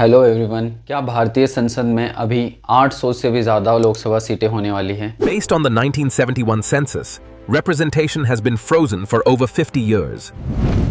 Hello everyone. क्या भारतीय संसद में अभी 800 से भी ज़्यादा लोकसभा सीटें होने वाली हैं? Based on the 1971 census, representation has been frozen for over 50 years.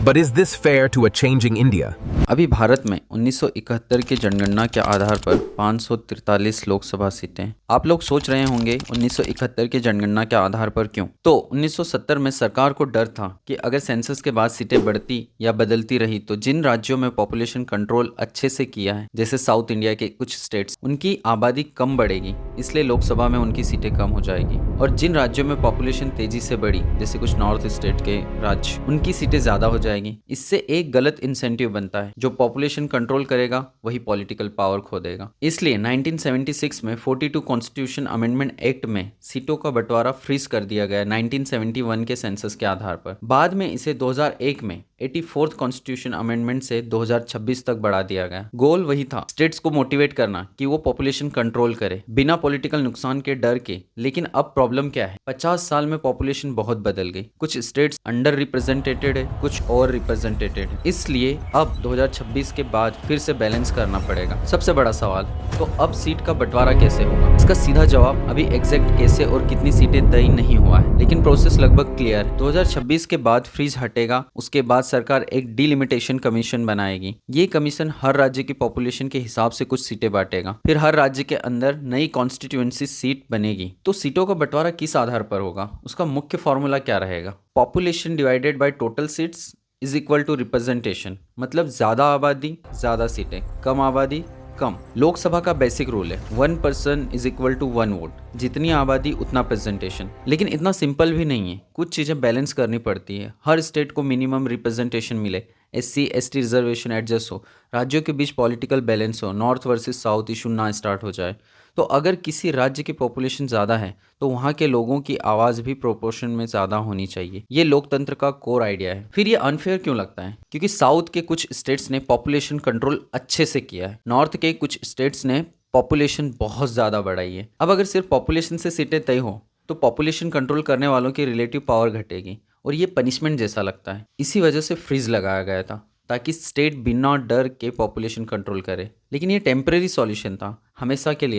But is this fair to a changing India? अभी भारत में 1971 की जनगणना के आधार पर 543 लोकसभा सीटें। आप लोग सोच रहे होंगे 1971 की जनगणना के आधार पर क्यों? तो 1970 में सरकार को डर था कि अगर सेंसस के बाद सीटें बढ़ती या बदलती रही तो जिन राज्यों में पॉपुलेशन कंट्रोल अच्छे से किया है, जैसे साउथ इंडिया के कुछ स्टेट्स, उनकी आबादी कम बढ़ेगी, इसलिए लोकसभा में उनकी सीटें कम हो जाएगी। और जिन राज्यों में पॉपुलेशन तेजी से बढ़ी, जैसे कुछ नॉर्थ स्टेट के राज्य, उनकी सीटें ज्यादा हो जाएगी। इससे एक गलत इंसेंटिव बनता है, जो पॉपुलेशन कंट्रोल करेगा वही पॉलिटिकल पावर खो देगा। इसलिए 1976 में 42 कॉन्स्टिट्यूशन अमेंडमेंट एक्ट में सीटों का बंटवारा फ्रीज कर दिया गया 1971 के सेंसस के आधार पर। बाद में इसे 2001 में 84th कॉन्स्टिट्यूशन अमेंडमेंट से 2026 तक बढ़ा दिया गया। गोल वही था, स्टेट्स को मोटिवेट करना कि वो पॉपुलेशन कंट्रोल करे बिना पॉलिटिकल नुकसान के डर के। लेकिन अब प्रॉब्लम क्या है? 50 साल में पॉपुलेशन बहुत बदल गई। कुछ स्टेट्स अंडर रिप्रेजेंटेटेड है, कुछ ओवर रिप्रेजेंटेटेड है। इसलिए अब 2026 के बाद फिर से बैलेंस करना पड़ेगा। सबसे बड़ा सवाल, तो अब सीट का बंटवारा कैसे होगा? इसका सीधा जवाब अभी एग्जैक्ट कैसे और कितनी सीटें तय नहीं हुआ है, लेकिन प्रोसेस लगभग क्लियर है। 2026 के बाद फ्रीज हटेगा, उसके बाद सरकार एक डिलिमिटेशन कमीशन बनाएगी। ये कमीशन हर राज्य की पॉपुलेशन के हिसाब से कुछ सीटें बांटेगा। फिर हर राज्य के अंदर नई कॉन्स्टिट्यूएंसी सीट बनेगी। तो सीटों का बंटवारा किस आधार पर होगा? उसका मुख्य फॉर्मूला क्या रहेगा? Population divided by total seats is equal to representation. मतलब ज्यादा आबादी ज्यादा सीटें, कम आबादी कम। लोकसभा का बेसिक रूल है 1 person is equal to 1 vote. जितनी आबादी उतना प्रेजेंटेशन। लेकिन इतना सिंपल भी नहीं है, कुछ चीजें बैलेंस करनी पड़ती है। हर स्टेट को मिनिमम रिप्रेजेंटेशन मिले, SC ST रिजर्वेशन एडजस्ट हो, राज्यों के बीच पॉलिटिकल बैलेंस हो, नॉर्थ वर्सेस साउथ इशू ना स्टार्ट हो जाए। तो अगर किसी राज्य की पॉपुलेशन ज़्यादा है तो वहाँ के लोगों की आवाज़ भी प्रोपोर्शन में ज़्यादा होनी चाहिए। ये लोकतंत्र का कोर आइडिया है। फिर ये अनफेयर क्यों लगता है? क्योंकि साउथ के कुछ स्टेट्स ने पॉपुलेशन कंट्रोल अच्छे से किया है, नॉर्थ के कुछ स्टेट्स ने पॉपुलेशन बहुत ज़्यादा बढ़ाई है। अब अगर सिर्फ पॉपुलेशन से सीटें तय हो तो पॉपुलेशन कंट्रोल करने वालों की रिलेटिव पावर घटेगी और ये पनिशमेंट जैसा लगता है। इसी वजह से फ्रीज लगाया गया था, ताकि स्टेट बिना डर के पॉपुलेशन कंट्रोल करे। लेकिन ये टेम्परेरी सॉल्यूशन था, हमेशा के लिए